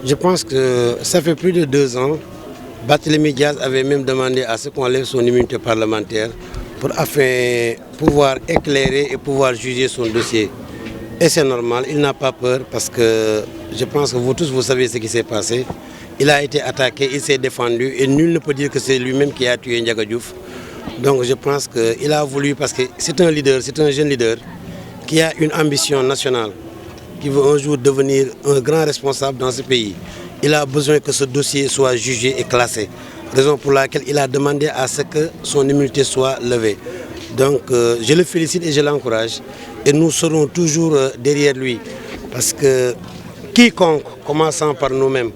Je pense que ça fait plus de 2 ans. Barthélémy Diaz avait même demandé à ce qu'on lève son immunité parlementaire afin pouvoir éclairer et pouvoir juger son dossier. Et c'est normal, il n'a pas peur parce que je pense que vous tous vous savez ce qui s'est passé. Il a été attaqué, il s'est défendu et nul ne peut dire que c'est lui-même qui a tué Ndiaga Diouf. Donc je pense qu'il a voulu, parce que c'est un leader, c'est un jeune leader qui a une ambition nationale, qui veut un jour devenir un grand responsable dans ce pays. Il a besoin que ce dossier soit jugé et classé, raison pour laquelle il a demandé à ce que son immunité soit levée. Donc je le félicite et je l'encourage et nous serons toujours derrière lui parce que quiconque, commençant par nous-mêmes,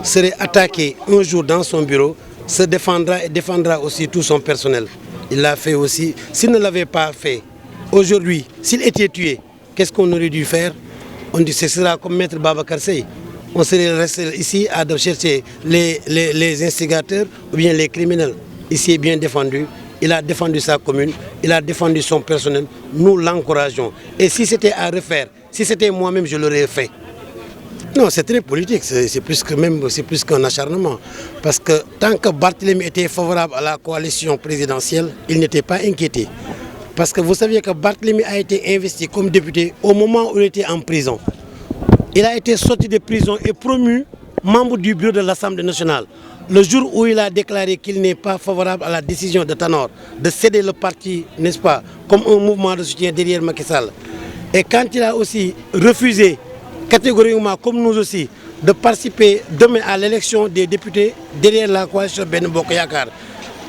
serait attaqué un jour dans son bureau, se défendra et défendra aussi tout son personnel. Il l'a fait aussi. S'il ne l'avait pas fait, aujourd'hui, s'il était tué, qu'est-ce qu'on aurait dû faire? On dit que ce sera comme Maître Babacar Seye. On serait resté ici à chercher les instigateurs ou bien les criminels. Ici est bien défendu. Il a défendu sa commune, il a défendu son personnel. Nous l'encourageons. Et si c'était à refaire, si c'était moi-même, je l'aurais fait. Non, c'est très politique, c'est plus qu'un acharnement. Parce que tant que Barthélémy était favorable à la coalition présidentielle, il n'était pas inquiété. Parce que vous saviez que Barthélémy a été investi comme député au moment où il était en prison. Il a été sorti de prison et promu membre du bureau de l'Assemblée nationale. Le jour où il a déclaré qu'il n'est pas favorable à la décision de Tanor de céder le parti, n'est-ce pas, comme un mouvement de soutien derrière Macky Sall. Et quand il a aussi refusé, catégoriquement comme nous aussi, de participer demain à l'élection des députés derrière la coalition Benno Bokk Yakaar,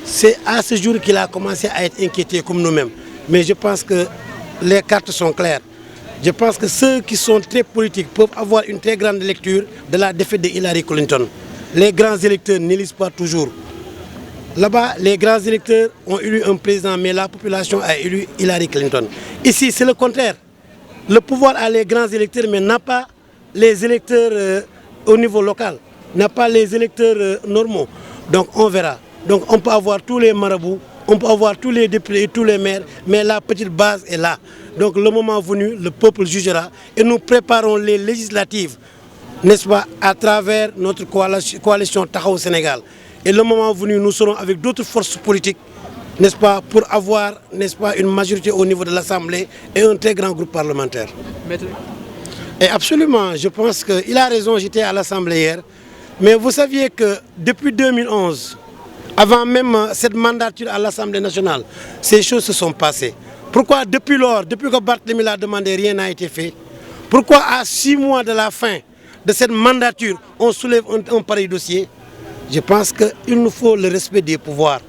c'est à ce jour qu'il a commencé à être inquiété comme nous-mêmes. Mais je pense que les cartes sont claires. Je pense que ceux qui sont très politiques peuvent avoir une très grande lecture de la défaite de Hillary Clinton. Les grands électeurs n'élisent pas toujours. Là-bas, les grands électeurs ont élu un président, mais la population a élu Hillary Clinton. Ici, c'est le contraire. Le pouvoir a les grands électeurs, mais n'a pas les électeurs au niveau local, n'a pas les électeurs normaux. Donc on verra. Donc on peut avoir tous les marabouts, on peut avoir tous les députés et tous les maires, mais la petite base est là. Donc le moment venu, le peuple jugera et nous préparons les législatives, n'est-ce pas, à travers notre coalition Taxawu Sénégal. Et le moment venu, nous serons avec d'autres forces politiques, n'est-ce pas, pour avoir, n'est-ce pas, une majorité au niveau de l'Assemblée et un très grand groupe parlementaire. Maître. Et absolument, je pense qu'il a raison, j'étais à l'Assemblée hier, mais vous saviez que depuis 2011, avant même cette mandature à l'Assemblée nationale, ces choses se sont passées. Pourquoi depuis lors, depuis que Barthélémy l'a demandé, rien n'a été fait? Pourquoi à 6 mois de la fin de cette mandature, on soulève un pareil dossier? Je pense qu'il nous faut le respect des pouvoirs.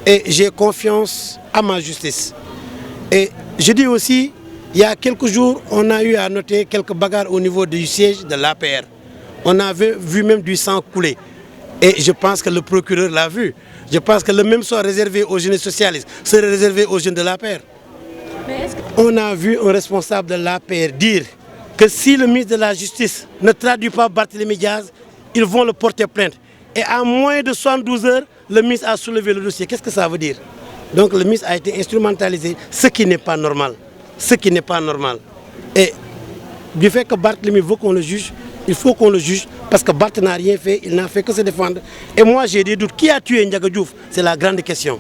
Et j'ai confiance à ma justice. Et je dis aussi, il y a quelques jours, on a eu à noter quelques bagarres au niveau du siège de l'APR. On avait vu même du sang couler. Et je pense que le procureur l'a vu. Je pense que le même soit réservé aux jeunes socialistes serait réservé aux jeunes de l'APR. On a vu un responsable de l'APR dire que si le ministre de la Justice ne traduit pas Barthélémy Diaz, ils vont le porter plainte. Et à moins de 72 heures, le ministre a soulevé le dossier. Qu'est-ce que ça veut dire? Donc le ministre a été instrumentalisé, ce qui n'est pas normal. Ce qui n'est pas normal. Et du fait que Barthélémy veut qu'on le juge, il faut qu'on le juge parce que Barthélémy n'a rien fait, il n'a fait que se défendre. Et moi j'ai des doutes. Qui a tué Ndiaga Diouf? C'est la grande question.